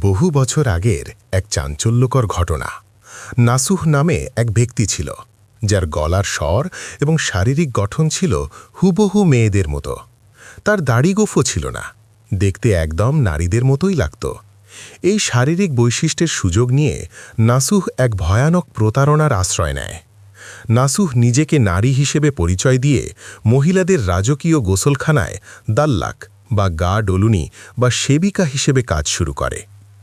বহু বছর আগের এক চাঞ্চল্যকর ঘটনা। নাসুহ নামে এক ব্যক্তি ছিল, যার গলার স্বর এবং শারীরিক গঠন ছিল হুবহু মেয়েদের মতো। তার দাড়ি গোঁফও ছিল না, দেখতে একদম নারীদের মতোই লাগত। এই শারীরিক বৈশিষ্ট্যের সুযোগ নিয়ে নাসুহ এক ভয়ানক প্রতারণার আশ্রয় নেয়। নাসুহ নিজেকে নারী হিসেবে পরিচয় দিয়ে মহিলাদের রাজকীয় গোসলখানায় দাল্লাক বা গা ডলুনি বা সেবিকা হিসেবে কাজ শুরু করে।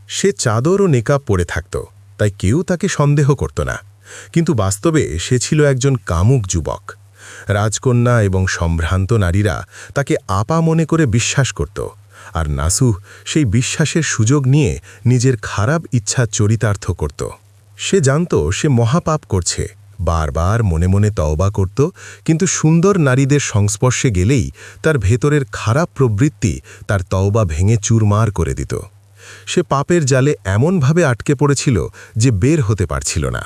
সে চাদর ও নেকাব পরে থাকত, তাই কেউ তাকে সন্দেহ করত না। কিন্তু বাস্তবে সে ছিল একজন কামুক যুবক। রাজকন্যা এবং সম্ভ্রান্ত নারীরা তাকে আপা মনে করে বিশ্বাস করত, আর নাসুহ সেই বিশ্বাসের সুযোগ নিয়ে নিজের খারাপ ইচ্ছা চরিতার্থ করত। সে জানত সে মহাপাপ করছে, বারবার মনে মনে তওবা করত, কিন্তু সুন্দর নারীদের সংস্পর্শে গেলেই তার ভেতরের খারাপ প্রবৃত্তি তার তওবা ভেঙে চুরমার করে দিত। সে পাপের জালে এমনভাবে আটকে পড়েছিল যে বের হতে পারছিল না।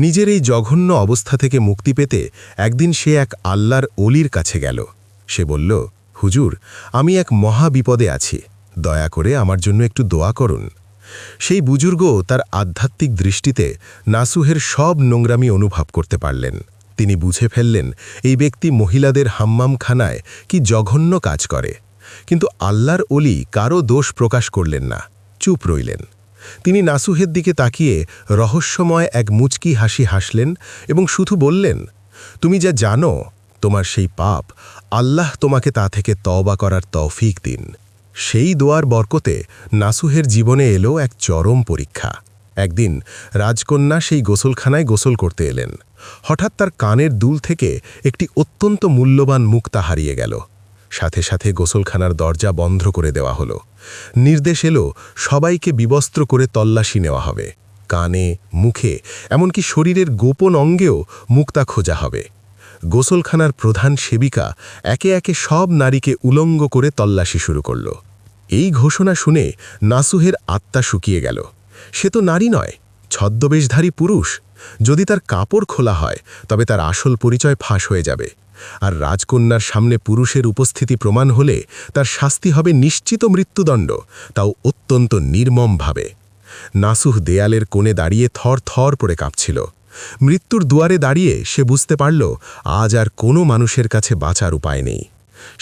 নিজের এই জঘন্য অবস্থা থেকে মুক্তি পেতে একদিন সে এক আল্লাহর অলির কাছে গেল। সে বলল, হুজুর, আমি এক মহা বিপদে আছি, দয়া করে আমার জন্য একটু দোয়া করুন। সেই বুজুর্গ তার আধ্যাত্মিক দৃষ্টিতে নাসুহের সব নোংরামি অনুভব করতে পারলেন। তিনি বুঝে ফেললেন এই ব্যক্তি মহিলাদের হাম্মামখানায় কি জঘন্য কাজ করে। কিন্তু আল্লাহর অলি কারও দোষ প্রকাশ করলেন না, চুপ রইলেন। তিনি নাসুহের দিকে তাকিয়ে রহস্যময় এক মুচকি হাসি হাসলেন এবং শুধু বললেন, তুমি যা জানো তোমার সেই পাপ, আল্লাহ তোমাকে তা থেকে তওবা করার তৌফিক দিন। সেই দোয়ার বরকতে নাসুহের জীবনে এলো এক চরম পরীক্ষা। একদিন রাজকন্যা সেই গোসলখানায় গোসল করতে এলেন। হঠাৎ তার কানের দুল থেকে একটি অত্যন্ত মূল্যবান মুক্তা হারিয়ে গেল। সাথে সাথে গোসলখানার দরজা বন্ধ করে দেওয়া হলো। নির্দেশ এলো সবাইকে বিবস্ত্র করে তল্লাশি নেওয়া হবে। কানে, মুখে, এমনকি শরীরের গোপন অঙ্গেও মুক্তা খোঁজা হবে। গোসলখানার প্রধান সেবিকা একে একে সব নারীকে উলঙ্গ করে তল্লাশি শুরু করল। এই ঘোষণা শুনে নাসুহের আত্মা শুকিয়ে গেল। সে তো নারী নয়, ছদ্মবেশধারী পুরুষ। যদি তার কাপড় খোলা হয় তবে তার আসল পরিচয় ফাঁস হয়ে যাবে, আর রাজকন্যার সামনে পুরুষের উপস্থিতি প্রমাণ হলে তার শাস্তি হবে নিশ্চিত মৃত্যুদণ্ড, তাও অত্যন্ত নির্মমভাবে। নাসুহ দেয়ালের কোণে দাঁড়িয়ে থর থর করে কাঁপছিল। মৃত্যুর দুয়ারে দাঁড়িয়ে সে বুঝতে পারল আজ আর কোনো মানুষের কাছে বাঁচার উপায় নেই।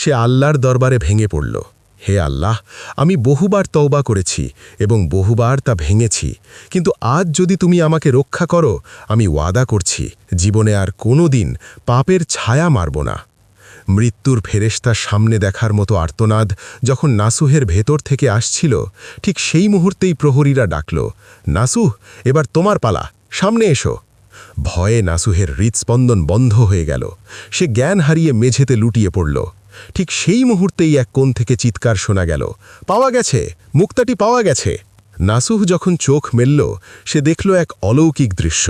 সে আল্লাহর দরবারে ভেঙে পড়ল, হে আল্লাহ, আমি বহুবার তওবা করেছি এবং বহুবার তা ভেঙেছি, কিন্তু আজ যদি তুমি আমাকে রক্ষা করো, আমি ওয়াদা করছি জীবনে আর কোনো দিন পাপের ছায়া মারব না। মৃত্যুর ফেরেশতার সামনে দেখার মতো আর্তনাদ যখন নাসুহের ভেতর থেকে আসছিল, ঠিক সেই মুহূর্তেই প্রহরীরা ডাকল, নাসুহ, এবার তোমার পালা, সামনে এসো। ভয়ে নাসুহের হৃৎস্পন্দন বন্ধ হয়ে গেল। সে জ্ঞান হারিয়ে মেঝেতে লুটিয়ে পড়ল। ঠিক সেই মুহূর্তেই এক কোণ থেকে চিৎকার শোনা গেল, পাওয়া গেছে, মুক্তাটি পাওয়া গেছে। নাসুহ যখন চোখ মেলল, সে দেখল এক অলৌকিক দৃশ্য।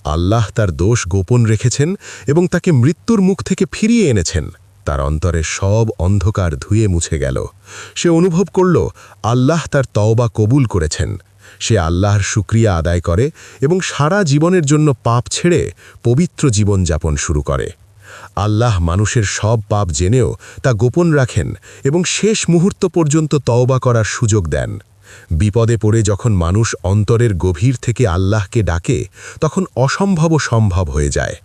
আল্লাহ তার দোষ গোপন রেখেছেন এবং তাকে মৃত্যুর মুখ থেকে ফিরিয়ে এনেছেন। তার অন্তরের সব অন্ধকার ধুয়ে মুছে গেল। সে অনুভব করল আল্লাহ তার তওবা কবুল করেছেন। সে আল্লাহর শুকরিয়া আদায় করে এবং সারা জীবনের জন্য পাপ ছেড়ে পবিত্র জীবন যাপন শুরু করে। আল্লাহ মানুষের সব পাপ জেনেও তা গোপন রাখেন এবং শেষ মুহূর্ত পর্যন্ত তওবা করার সুযোগ দেন। বিপদে পড়ে যখন মানুষ অন্তরের গভীর থেকে আল্লাহকে ডাকে, তখন অসম্ভব সম্ভব হয়ে যায়।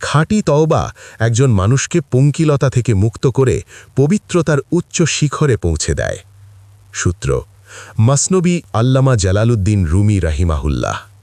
খাঁটি তওবা একজন মানুষকে পঙ্কিলতা থেকে মুক্ত করে পবিত্রতার উচ্চ শিখরে পৌঁছে দেয়। সূত্র: মসনবী আল্লামা জালালউদ্দিন রুমি রাহিমাহুল্লাহ।